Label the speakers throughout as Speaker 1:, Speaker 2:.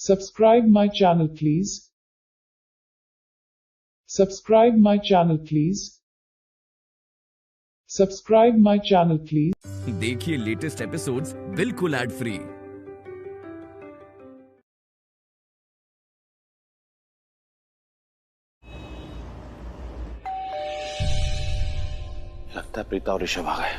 Speaker 1: Subscribe my channel please. Subscribe my channel please. Subscribe my channel please.
Speaker 2: देखिए latest episodes बिल्कुल ad free.
Speaker 3: लगता है प्रीता और ऋषभ आ गए।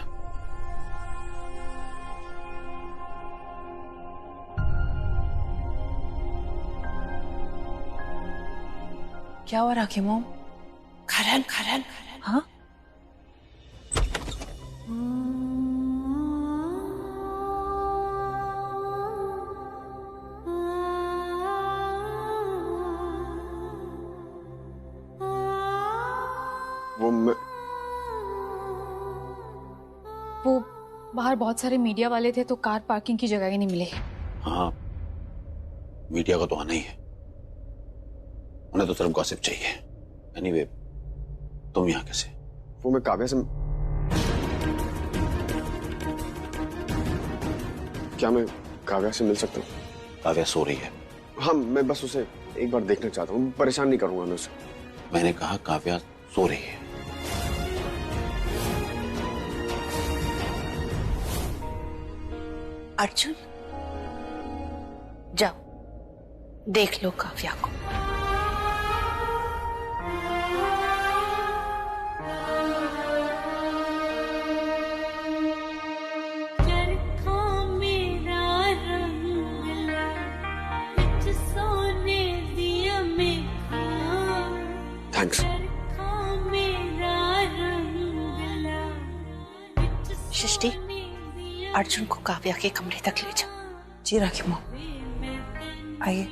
Speaker 4: क्या हुआ राखी मोम?
Speaker 5: करण करण
Speaker 4: हाँ? वो बाहर बहुत सारे मीडिया वाले थे तो कार पार्किंग की जगह ही नहीं मिली।
Speaker 3: हाँ, मीडिया का तो आना ही है, उन्हें तो सिर्फ गॉसिप चाहिए। एनीवे, तुम यहाँ कैसे?
Speaker 6: वो मैं काव्या से, क्या मैं काव्या से मिल सकता हूँ?
Speaker 3: काव्या सो रही है।
Speaker 6: हाँ, मैं बस उसे एक बार देखना चाहता हूँ, परेशान नहीं करूंगा मैं उसे।
Speaker 3: मैंने कहा काव्या सो रही है।
Speaker 5: अर्जुन, जाओ देख लो काव्या को।
Speaker 6: थैंक्स।
Speaker 5: सृष्टि, अर्जुन को काव्या के कमरे तक ले जाओ।
Speaker 4: जी राखी मोम, आइए।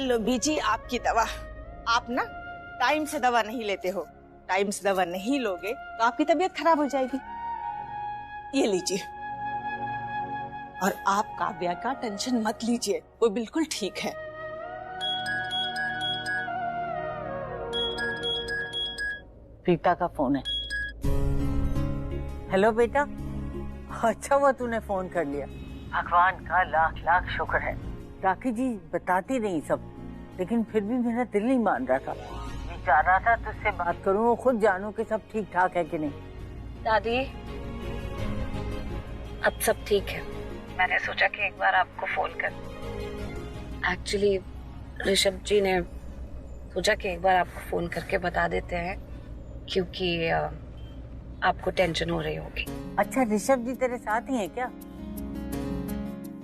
Speaker 7: लो बीजी आपकी दवा। आप ना टाइम से दवा नहीं लेते हो। टाइम से दवा नहीं लोगे तो आपकी तबीयत खराब हो जाएगी। ये लीजिए। और आप काव्या का टेंशन मत लीजिए, वो बिल्कुल ठीक है।
Speaker 8: प्रीता का फोन है। हेलो बेटा, अच्छा हुआ तूने फोन कर लिया। भगवान का लाख लाख शुक्र है। राखी जी बताती नहीं सब, लेकिन फिर भी मेरा दिल नहीं मान रहा था। मैं चाह रहा था तुझसे बात करूं, वो खुद जानूं कि सब ठीक ठाक है कि नहीं।
Speaker 9: दादी, अब सब ठीक है। मैंने सोचा कि एक बार आपको फोन कर। एक्चुअली ऋषभ जी ने सोचा कि एक बार आपको फोन करके बता देते हैं, क्योंकि आपको टेंशन हो रही होगी।
Speaker 8: अच्छा, ऋषभ जी तेरे साथ ही है क्या?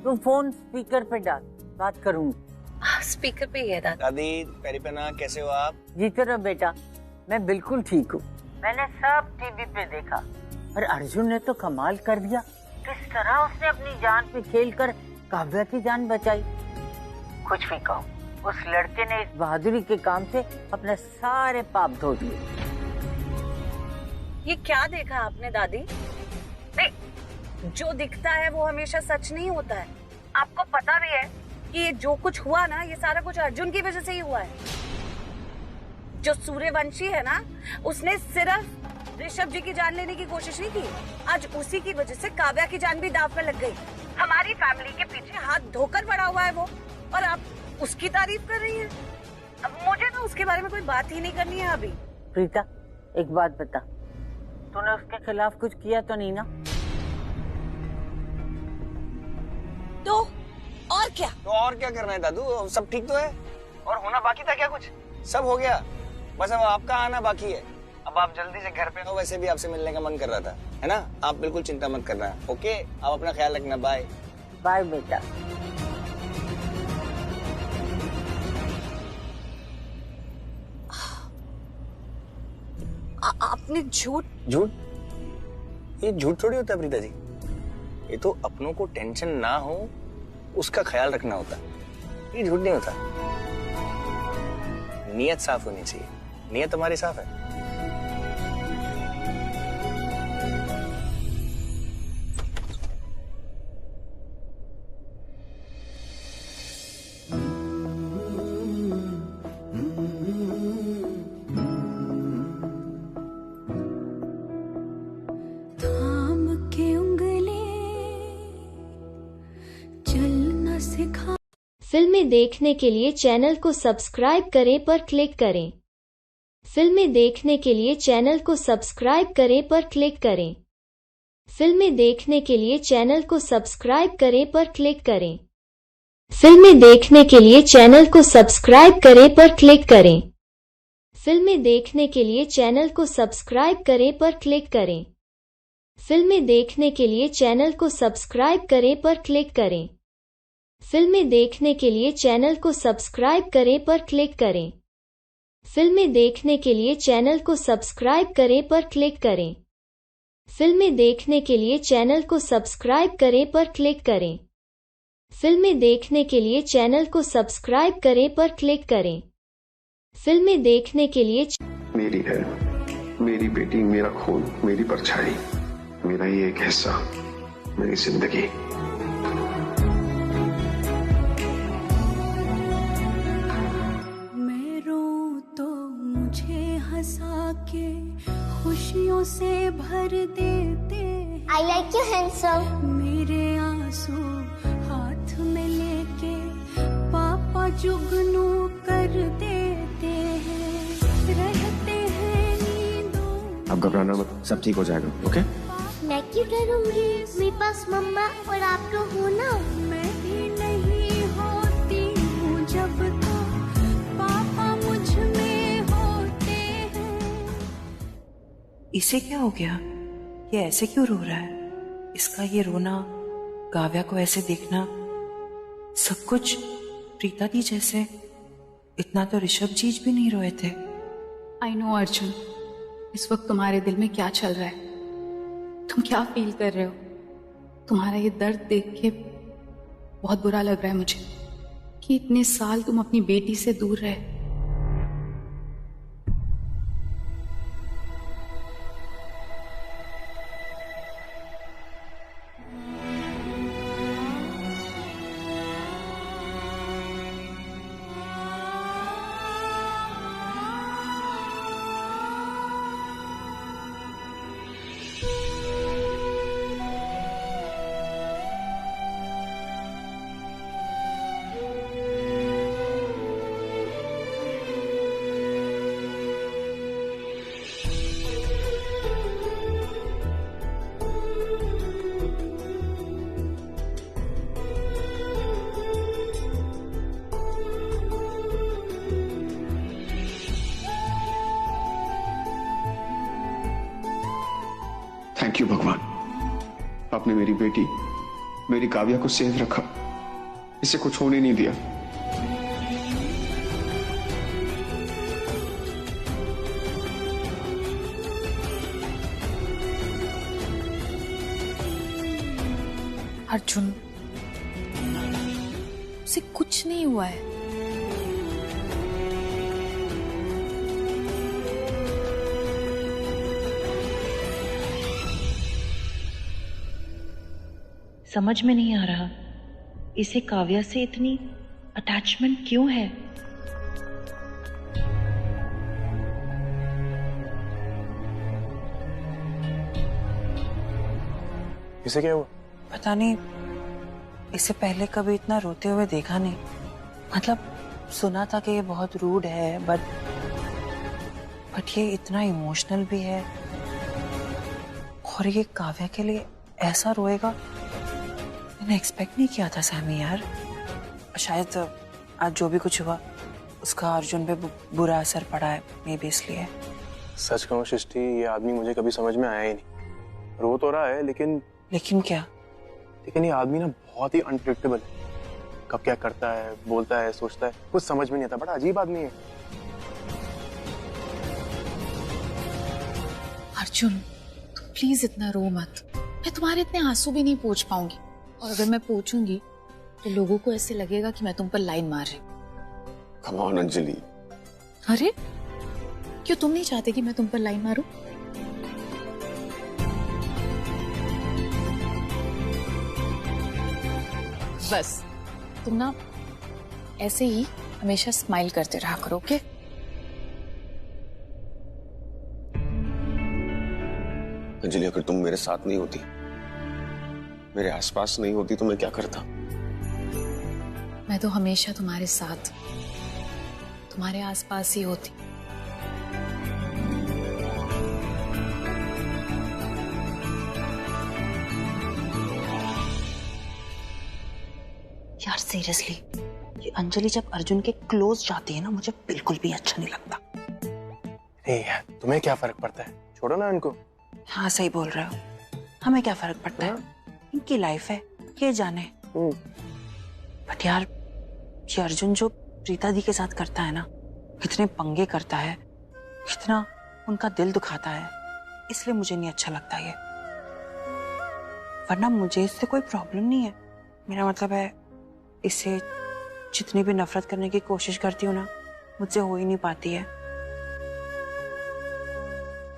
Speaker 8: तुम फोन स्पीकर पे डाल, बात करूंगी।
Speaker 9: स्पीकर पे ही है दादी।
Speaker 10: दादी, पेरीपेना कैसे हो आप?
Speaker 8: जीते रहो बेटा, मैं बिल्कुल ठीक हूँ। मैंने सब टीवी पे देखा और अर्जुन ने तो कमाल कर दिया। किस तरह उसने अपनी जान पे खेलकर काव्या की जान बचाई। कुछ भी कहो, उस लड़के ने इस बहादुरी के काम से अपने सारे पाप धो दिए।
Speaker 9: ये क्या देखा आपने दादी? नहीं, जो दिखता है वो हमेशा सच नहीं होता है। आपको पता भी है कि ये जो कुछ हुआ ना, ये सारा कुछ अर्जुन की वजह से ही हुआ है। जो सूर्यवंशी है ना, उसने सिर्फ ऋषभ जी की जान लेने की कोशिश नहीं की। आज उसी की वजह से काव्या की जान भी दांव पे लग गई। हमारी फैमिली के पीछे हाथ धोकर पड़ा हुआ है वो, और आप उसकी तारीफ कर रही हैं। अब मुझे तो उसके बारे में कोई बात ही नहीं करनी है अभी।
Speaker 8: प्रीता, एक बात बता, तूने उसके खिलाफ कुछ किया तो नहीं ना?
Speaker 7: तो और क्या?
Speaker 10: तो और क्या करना है दादू, सब ठीक तो है। और होना बाकी था क्या? कुछ सब हो गया, बस अब आपका आना बाकी है। अब आप जल्दी से घर पे आओ। वैसे भी आपसे मिलने का मन कर रहा था, है ना? आप बिल्कुल चिंता मत करना। ओके, आप अपना ख्याल रखना। बाय
Speaker 8: बाय बेटा।
Speaker 7: आपने झूठ
Speaker 10: ये झूठ थोड़ी होता है प्रीता जी। ये तो अपनों को टेंशन ना हो उसका ख्याल रखना होता है, ये झूठ नहीं होता। नीयत साफ होनी चाहिए। नीयत हमारी साफ है।
Speaker 11: फिल्में देखने के लिए चैनल को सब्सक्राइब करें पर क्लिक करें। फिल्में देखने के लिए चैनल को सब्सक्राइब करें पर क्लिक करें। फिल्में देखने के लिए चैनल को सब्सक्राइब करें पर क्लिक करें। फिल्में देखने के लिए चैनल को सब्सक्राइब करें पर क्लिक करें। फिल्में देखने के लिए चैनल को सब्सक्राइब करें पर क्लिक करें। फिल्में देखने के लिए चैनल को सब्सक्राइब करें पर क्लिक करें। फिल्में देखने के लिए चैनल को सब्सक्राइब करें पर क्लिक करें। फिल्में देखने के लिए चैनल को सब्सक्राइब करें पर क्लिक करें। फिल्में देखने के लिए चैनल को सब्सक्राइब करें पर क्लिक करें। फिल्में देखने के लिए चैनल को सब्सक्राइब करें पर क्लिक करें। फिल्में देखने के लिए
Speaker 6: मेरी है, मेरी बेटी, मेरा खून, मेरी परछाई, मेरा ही एक हिस्सा, मेरी जिंदगी।
Speaker 12: मैं रो तो मुझे हंसा के खुशियों से भर देते। I like you handsome। मेरे आंसू हाथ में लेके पापा जुगनू कर देते हैं, रहते हैं नींदों।
Speaker 6: आप घबराना मत, सब ठीक हो जाएगा। ओके?
Speaker 12: मैं क्यों डरूंगी, मेरे पास मम्मा और आप तो हो ना। मैं भी नहीं होती हूँ जब तो पापा मुझ में होते हैं।
Speaker 5: इसे क्या हो गया? ये ऐसे क्यों रो रहा है? इसका ये रोना, काव्या को ऐसे देखना, सब कुछ प्रीता दी जैसे। इतना तो ऋषभ जीज भी नहीं रोए थे।
Speaker 4: आई नो अर्जुन, इस वक्त तुम्हारे दिल में क्या चल रहा है, तुम क्या फील कर रहे हो। तुम्हारा ये दर्द देख के बहुत बुरा लग रहा है मुझे कि इतने साल तुम अपनी बेटी से दूर रहे।
Speaker 6: थैंक यू भगवान, आपने मेरी बेटी, मेरी काव्या को सेफ रखा, इसे कुछ होने नहीं दिया।
Speaker 4: अर्जुन, उसे कुछ नहीं हुआ है।
Speaker 5: समझ में नहीं आ रहा, इसे काव्या से इतनी अटैचमेंट क्यों है?
Speaker 6: इसे क्या हुआ?
Speaker 5: पता नहीं, इसे पहले कभी इतना रोते हुए देखा नहीं। मतलब सुना था कि ये बहुत रूड है, बट ये इतना इमोशनल भी है। और ये काव्या के लिए ऐसा रोएगा, मैंने एक्सपेक्ट नहीं किया था सैमी यार। शायद आज जो भी कुछ हुआ उसका अर्जुन पे बुरा असर पड़ा है, मे बी इसलिए।
Speaker 6: सच कहूं सृष्टि, ये आदमी मुझे कभी समझ में आया ही नहीं। रो तो रहा है लेकिन
Speaker 5: क्या?
Speaker 6: लेकिन ये आदमी ना बहुत ही अनप्रेडिक्टेबल है। कब क्या करता है, बोलता है, सोचता है, कुछ समझ में नहीं आता। बड़ा अजीब आदमी है।
Speaker 4: अर्जुन, तुम प्लीज इतना रो मत। मैं तुम्हारे इतने आंसू भी नहीं पोंछ पाऊंगी, और अगर मैं पोंछूंगी तो लोगों को ऐसे लगेगा कि मैं तुम पर लाइन मार रही।
Speaker 6: Come on Anjali.
Speaker 4: अरे क्यों, तुम नहीं चाहते कि मैं तुम पर लाइन मारूं? बस तुम ना ऐसे ही हमेशा स्माइल करते रहा करो, ओके?
Speaker 6: अंजलि, अगर तुम मेरे साथ नहीं होती, मेरे आसपास नहीं होती, तो मैं क्या करता?
Speaker 4: मैं तो हमेशा तुम्हारे साथ, तुम्हारे आसपास ही होती।
Speaker 5: यार सीरियसली, ये अंजलि जब अर्जुन के क्लोज जाती है ना, मुझे बिल्कुल भी अच्छा नहीं लगता।
Speaker 13: तुम्हें क्या फर्क पड़ता है, छोड़ो ना इनको।
Speaker 5: हाँ सही बोल रहे हो, हमें क्या फर्क पड़ता है, इनकी लाइफ है, ये जाने। बट यार ये अर्जुन जो प्रीता दी के साथ करता है ना, कितने पंगे करता है, कितना उनका दिल दुखाता है, इसलिए मुझे नहीं अच्छा लगता ये। वरना मुझे इससे कोई प्रॉब्लम नहीं है, मेरा मतलब है इससे जितनी भी नफरत करने की कोशिश करती हूँ ना, मुझसे हो ही नहीं पाती है।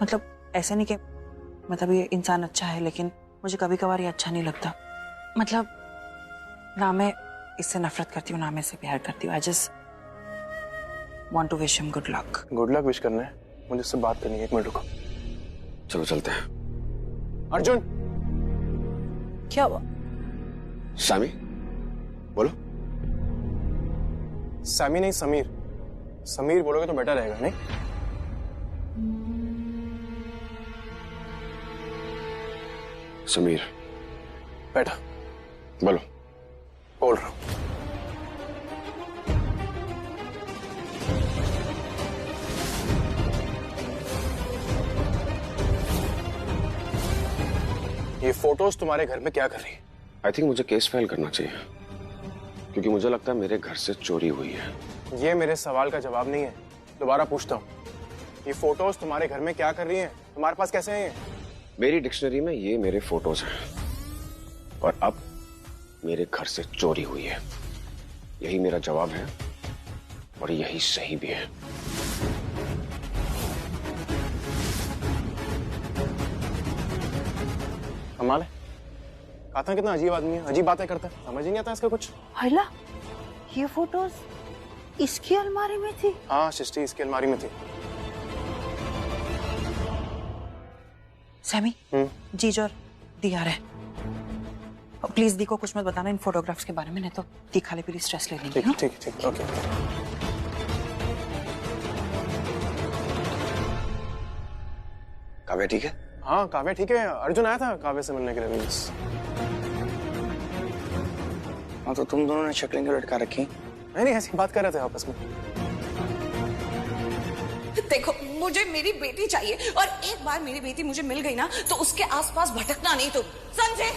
Speaker 5: मतलब ऐसा नहीं कि मतलब ये इंसान अच्छा है, लेकिन मुझे कभी कभार ये अच्छा नहीं लगता। मतलब ना मैं इससे नफरत करती हूँ, ना मैं इससे प्यार करती हूँ। I just want to wish him good luck.
Speaker 13: Good luck विश करना है, मुझे उससे बात करनी है। 1 मिनट रुको।
Speaker 3: चलो चलते हैं।
Speaker 13: अर्जुन,
Speaker 5: क्या हुआ?
Speaker 3: सामी बोलो।
Speaker 13: सामी नहीं, समीर। समीर बोलोगे तो बेटर रहेगा, नहीं?
Speaker 3: समीर।
Speaker 13: बैठा।
Speaker 3: बोलो।
Speaker 13: बोल रहा हूं। ये फोटोज तुम्हारे घर में क्या कर रही है?
Speaker 3: आई थिंक मुझे केस फाइल करना चाहिए, क्योंकि मुझे लगता है मेरे घर से चोरी हुई है।
Speaker 13: ये मेरे सवाल का जवाब नहीं है, दोबारा पूछता हूँ। ये फोटोज तुम्हारे घर में क्या कर रही हैं? तुम्हारे पास कैसे हैं ये?
Speaker 3: मेरी डिक्शनरी में ये मेरे फोटोज हैं, और अब मेरे घर से चोरी हुई है। यही मेरा जवाब है, और यही सही भी है।
Speaker 13: कमाल है, कहा था कितना अजीब आदमी है, अजीब बातें करता है, समझ ही नहीं आता इसका कुछ।
Speaker 5: हैला, ये फोटोज इसकी अलमारी में थी?
Speaker 13: हाँ सृष्टि, इसकी अलमारी में थी।
Speaker 5: सैमी, जीजो और दी आ रहे हैं। प्लीज दी को कुछ मत बताना इन फोटोग्राफ्स के बारे में, नहीं तो दी खाली पीली स्ट्रेस ले लेंगी।
Speaker 13: ठीक ठीक ठीक, ओके।
Speaker 3: काव्या ठीक है?
Speaker 13: हाँ काव्या ठीक है, अर्जुन आया था काव्या से मिलने के लिए।
Speaker 10: हाँ तो तुम दोनों ने शक्लें क्यों लटका रखी?
Speaker 13: नहीं, ऐसी बात कर रहे थे आपस में।
Speaker 9: देखो, मुझे मेरी बेटी चाहिए, और एक बार मेरी बेटी मुझे मिल गई ना, तो उसके आसपास भटकना नहीं तुम, समझे?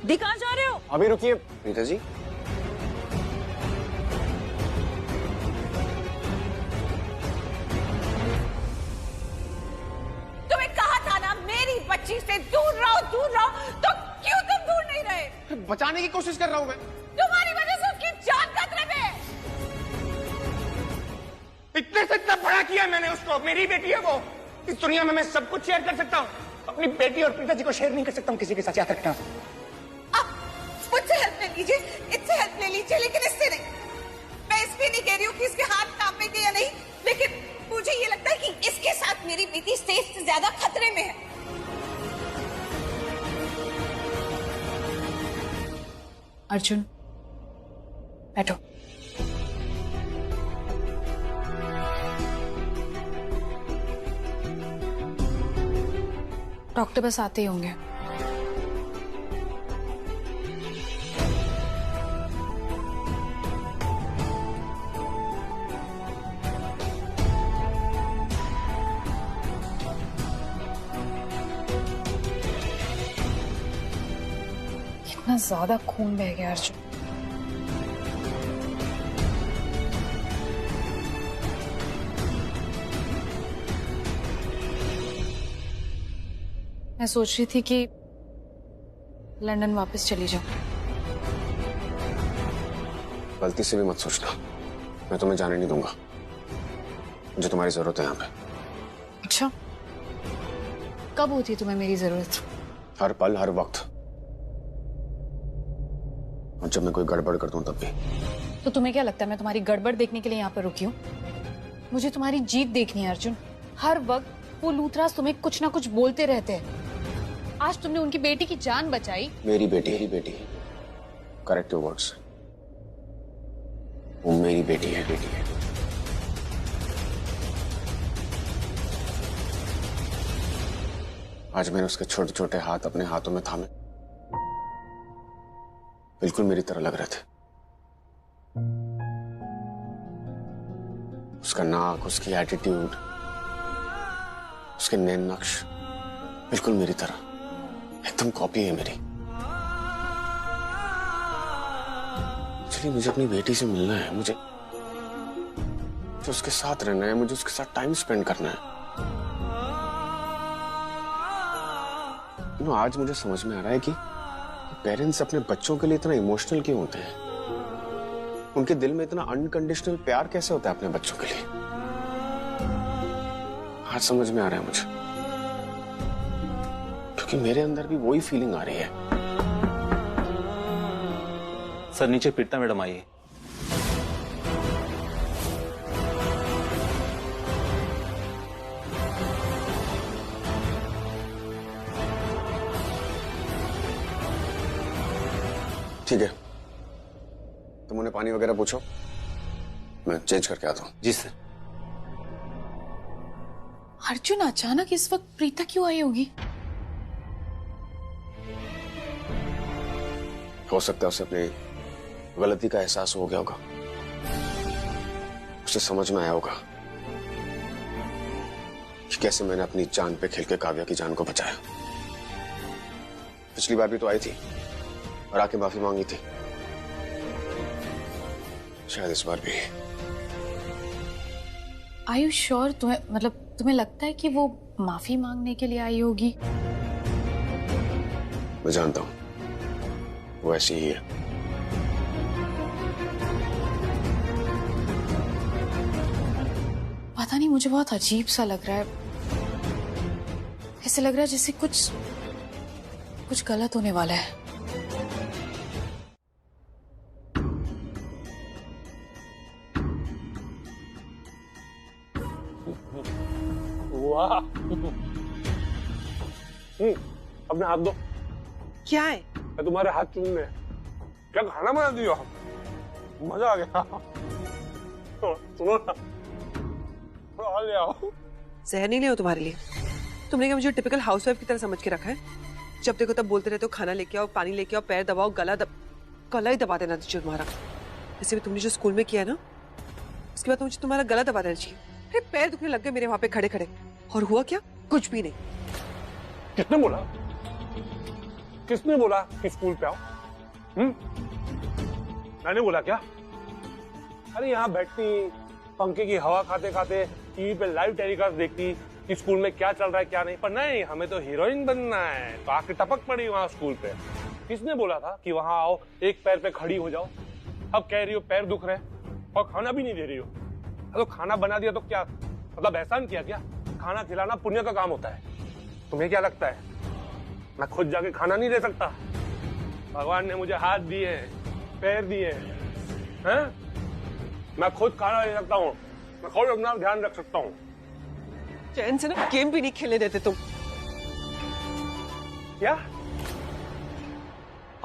Speaker 5: दी कहाँ जा रहे हो?
Speaker 13: अभी रुकिए।
Speaker 3: रीता जी,
Speaker 9: तुम्हें कहा था ना मेरी बच्ची से दूर रहो, तो क्यों तुम दूर नहीं रहे?
Speaker 13: बचाने की कोशिश कर रहा हूँ मैं।
Speaker 9: तुम्हारी वजह से उसकी जान खतरे में है।
Speaker 10: इतने से इतना बड़ा किया मैंने उसको, मेरी बेटी है वो। इस दुनिया में मैं सब कुछ शेयर कर सकता हूँ, अपनी बेटी और प्रीता जी को शेयर नहीं कर सकता हूँ किसी के साथ, याद रखना।
Speaker 9: अब मुझसे हेल्प ले लीजिए, इससे हेल्प ले लीजिए, लेकिन इससे नहीं। मैं इसलिए नहीं कह रही हूँ कि इसके हाथ कांपेंगे या नहीं, लेकिन मुझे ये लगता है कि इसके साथ मेरी बेटी सेफ से ज्यादा खतरे में है।
Speaker 4: अर्जुन, बैठो। डॉक्टर बस आते ही होंगे। कितना ज्यादा खून बह गया अर्जुन। मैं सोच रही थी कि लंदन वापस चली जाऊं।
Speaker 3: गलती से भी मत सोचना, मैं तुम्हें जाने नहीं दूंगा। मुझे तुम्हारी जरूरत है यहाँ पे।
Speaker 4: अच्छा, कब होती है तुम्हें मेरी जरूरत?
Speaker 3: हर पल, हर वक्त, और जब मैं कोई गड़बड़ करता हूँ तब भी।
Speaker 4: तो तुम्हें क्या लगता है मैं तुम्हारी गड़बड़ देखने के लिए यहाँ पर रुकी हूँ? मुझे तुम्हारी जीत देखनी है अर्जुन। हर वक्त वो लूथराज तुम्हें कुछ ना कुछ बोलते रहते हैं। आज तुमने उनकी बेटी की जान बचाई।
Speaker 3: मेरी बेटी करेक्ट योर वर्ड्स। वो मेरी बेटी है। आज मैंने उसके छोटे छोटे हाथ अपने हाथों में थामे, बिल्कुल मेरी तरह लग रहे थे। उसका नाक, उसकी एटीट्यूड, उसके नैन नक्श बिल्कुल मेरी तरह, एकदम कॉपी है मेरी। चलिए, मुझे अपनी बेटी से मिलना है, मुझे उसके साथ रहना है, मुझे उसके साथ टाइम स्पेंड करना है। आज मुझे समझ में आ रहा है कि पेरेंट्स अपने बच्चों के लिए इतना इमोशनल क्यों होते हैं, उनके दिल में इतना अनकंडीशनल प्यार कैसे होता है अपने बच्चों के लिए। आज समझ में आ रहा है मुझे, क्योंकि मेरे अंदर भी वही फीलिंग आ रही है।
Speaker 14: सर, नीचे प्रीता मैडम आई है।
Speaker 3: ठीक है, तुम उन्हें पानी वगैरह पूछो, मैं चेंज करके आता हूँ।
Speaker 14: जी सर।
Speaker 4: अर्जुन, अचानक इस वक्त प्रीता क्यों आई होगी?
Speaker 3: हो सकता है उसे अपनी गलती का एहसास हो गया होगा, उसे समझ में आया होगा कि कैसे मैंने अपनी जान पे खेल के काव्या की जान को बचाया। पिछली बार भी तो आई थी और आके माफी मांगी थी, शायद इस बार भी।
Speaker 4: Are you sure? तुम्हें लगता है कि वो माफी मांगने के लिए आई होगी?
Speaker 3: मैं जानता हूं, वो ऐसी ही है।
Speaker 4: पता नहीं, मुझे बहुत अजीब सा लग रहा है। ऐसे लग रहा है जैसे कुछ गलत होने वाला है।
Speaker 15: वाह, अपने हाथ दो।
Speaker 5: क्या है?
Speaker 15: मैं तुम्हारे हाथ चूमने। क्या खाना बना दिया, मजा आ गया। सुनो ना, थोड़ा ले आओ।
Speaker 5: जहर नहीं ले हो तुम्हारे लिए? तुमने क्या मुझे टिपिकल हाउसवाइफ की तरह समझ के रखा है? जब देखो तब बोलते रहते हो खाना लेके आओ, पानी लेके आओ, पैर दबाओ, गला ही दबा देना चाहिए तुम्हारा। जैसे भी तुमने जो स्कूल में किया ना, उसके बाद मुझे तुम्हारा गला दबा देना चाहिए। अरे पैर दुखने लग गए मेरे वहां पे खड़े खड़े, और हुआ क्या? कुछ भी नहीं।
Speaker 15: किसने बोला कि स्कूल पे आओ? मैंने बोला क्या? अरे यहाँ बैठती, पंखे की हवा खाते खाते टीवी पे लाइव टेलीकास्ट देखती कि स्कूल में क्या चल रहा है क्या नहीं। पर नहीं, हमें तो हीरोइन बनना है, तो आके टपक पड़ी वहां स्कूल पे। किसने बोला था कि वहां आओ, एक पैर पे खड़ी हो जाओ? अब कह रही हो पैर दुख रहे और खाना भी नहीं दे रही हो। तो खाना बना दिया तो क्या मतलब एहसान किया क्या? खाना खिलाना पुण्य का काम होता है। तुम्हें क्या लगता है मैं खुद जाके खाना नहीं दे सकता? भगवान ने मुझे हाथ दिए, पैर दिए हैं, मैं खुद खाना दे सकता हूँ, मैं खुद अपना ध्यान रख सकता हूँ।
Speaker 5: चैन से ना गेम भी नहीं खेलने देते तुम।
Speaker 15: क्या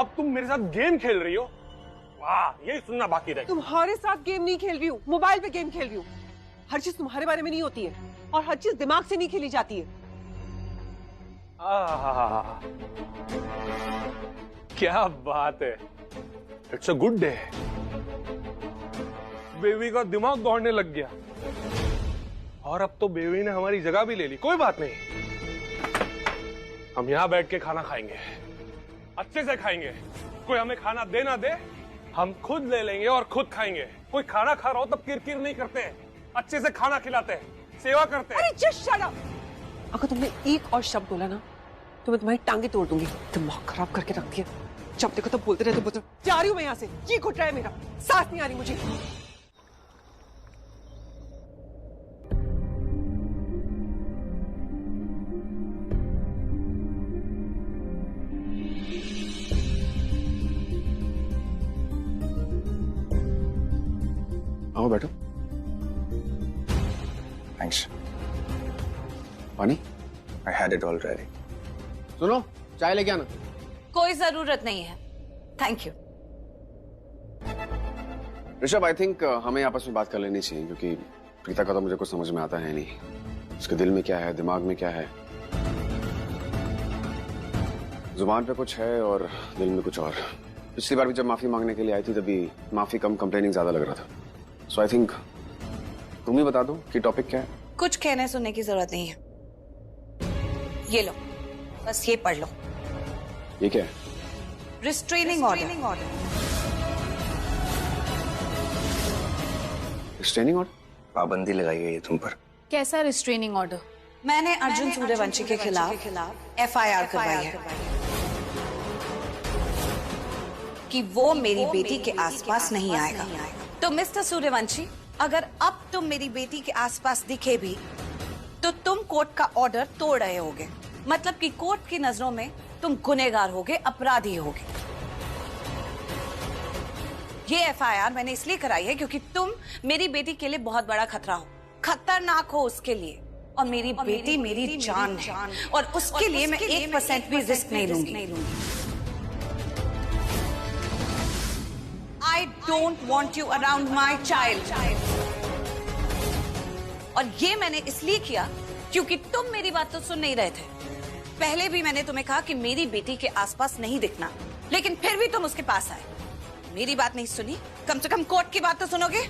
Speaker 15: अब तुम मेरे साथ गेम खेल रही हो? वाह, यही सुनना बाकी रह।
Speaker 5: तुम्हारे साथ गेम नहीं खेल रही हूँ, मोबाइल पे गेम खेल रही हूँ। हर चीज तुम्हारे बारे में नहीं होती है, और हर चीज दिमाग से नहीं खेली जाती है।
Speaker 15: क्या बात है, it's a good day. Baby का दिमाग दौड़ने लग गया, और अब तो बेबी ने हमारी जगह भी ले ली। कोई बात नहीं, हम यहाँ बैठ के खाना खाएंगे, अच्छे से खाएंगे। कोई हमें खाना दे ना दे, हम खुद ले लेंगे और खुद खाएंगे। कोई खाना खा रहा हो तब किरकिर नहीं करते, अच्छे से खाना खिलाते हैं, सेवा करते हैं।
Speaker 5: अरे जस्ट शट अप। अगर तुमने एक और शब्द बोला ना तो मैं तुम्हारी टांगे तोड़ दूंगी। दिमाग खराब करके रख दिया, जब देखो तब बोलते रहते हो। जा रही हूँ मैं यहाँ से, जी घुट रहा है मेरा, सांस नहीं आ रही मुझे।
Speaker 3: आओ बैठो।
Speaker 10: थैंक्स।
Speaker 3: पानी?
Speaker 10: I had it already.
Speaker 3: सुनो, चाय लेके आना।
Speaker 9: कोई जरूरत नहीं है, thank you.
Speaker 3: Rishabh, I think हमें आपस में बात कर लेनी चाहिए, क्योंकि प्रीता का तो मुझे कुछ समझ में आता है नहीं। उसके दिल में क्या है, दिमाग में क्या है। जुबान पे कुछ है और दिल में कुछ और। पिछली बार भी जब माफी मांगने के लिए आई थी तभी माफी कम, कंप्लेनिंग ज्यादा लग रहा था। सो आई थिंक तुम ही बता दो कि टॉपिक क्या है।
Speaker 9: कुछ कहने सुनने की जरूरत नहीं है, ये लो, बस ये पढ़ लो।
Speaker 3: ये क्या है?
Speaker 9: Restraining order.
Speaker 3: Restraining order?
Speaker 10: पाबंदी लगाई गई है तुम पर।
Speaker 4: कैसा रिस्ट्रेनिंग ऑर्डर?
Speaker 9: मैंने अर्जुन सूर्यवंशी के खिलाफ FIR करवाई है कि वो मेरी बेटी के आसपास नहीं आएगा। तो मिस्टर सूर्यवंशी, अगर अब तुम मेरी बेटी के आसपास दिखे भी तो तुम कोर्ट का ऑर्डर तोड़ रहे होगे। मतलब कि कोर्ट की नजरों में तुम गुनहगार होगे, अपराधी होगे। ये FIR मैंने इसलिए कराई है क्योंकि तुम मेरी बेटी के लिए बहुत बड़ा खतरा हो, खतरनाक हो उसके लिए। और मेरी बेटी मेरी जान है और उसके लिए मैं 1% भी रिस्क नहीं लूंगी। I don't want you around my child. और ये मैंने इसलिए किया क्योंकि तुम मेरी बात तो सुन नहीं रहे थे। पहले भी मैंने तुम्हें कहा कि मेरी बेटी के आसपास नहीं दिखना, लेकिन फिर भी तुम उसके पास आए। मेरी बात नहीं सुनी, कम से कम कोर्ट की बात तो सुनोगे।